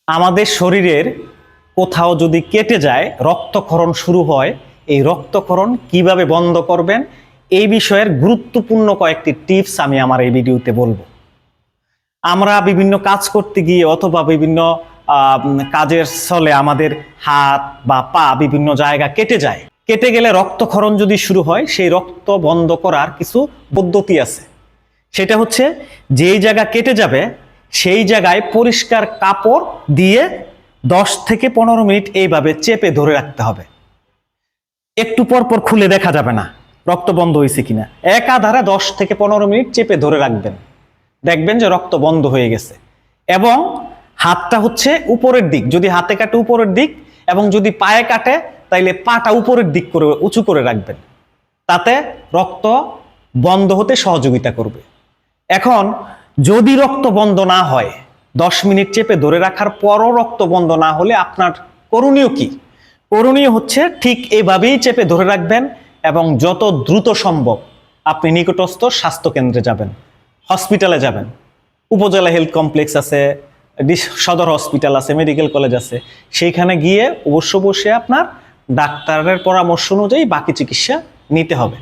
আমাদের শরীরের কোথাও যদি কেটে যায়, রক্তক্ষরণ শুরু হয়, এই রক্তক্ষরণ কিভাবে বন্ধ করবেন এই বিষয়ের গুরুত্বপূর্ণ কয়েকটি টিপস আমি আমার এই ভিডিওতে বলবো। আমরা বিভিন্ন কাজ করতে গিয়ে অথবা বিভিন্ন কাজের ছলে আমাদের হাত বা পা বিভিন্ন জায়গা কেটে যায়। কেটে গেলে রক্তক্ষরণ যদি শুরু হয়, সেই রক্ত বন্ধ করার কিছু পদ্ধতি আছে। সেটা হচ্ছে, যেই জায়গা কেটে যাবে সেই জায়গায় পরিষ্কার কাপড় দিয়ে 10 থেকে 15 মিনিট এইভাবে চেপে ধরে রাখতে হবে। একটু পর পর খুলে দেখা যাবে না রক্ত বন্ধ হয়েছে কিনা। একাধারে 10 থেকে 15 মিনিট চেপে ধরে রাখবেন, দেখবেন যে রক্ত বন্ধ হয়ে গেছে। এবং হাতটা হচ্ছে উপরের দিক, যদি হাতে কাটে উপরের দিক, এবং যদি পায়ে কাটে তাইলে পাটা উপরের দিক করে উঁচু করে রাখবেন, তাতে রক্ত বন্ধ হতে সহযোগিতা করবে। এখন যদি রক্ত বন্ধ না হয়, 10 মিনিট চেপে ধরে রাখার পরও রক্ত বন্ধ না হলে আপনার করণীয় কি? করণীয় হচ্ছে ঠিক এভাবেই চেপে ধরে রাখবেন এবং যত দ্রুত সম্ভব আপনি নিকটস্থ স্বাস্থ্য কেন্দ্রে যাবেন, হসপিটালে যাবেন। উপজেলা হেলথ কমপ্লেক্স আছে, সদর হসপিটাল আছে, মেডিকেল কলেজ আছে, সেইখানে গিয়ে অবশ্য বসে আপনার ডাক্তারের পরামর্শ অনুযায়ী বাকি চিকিৎসা নিতে হবে।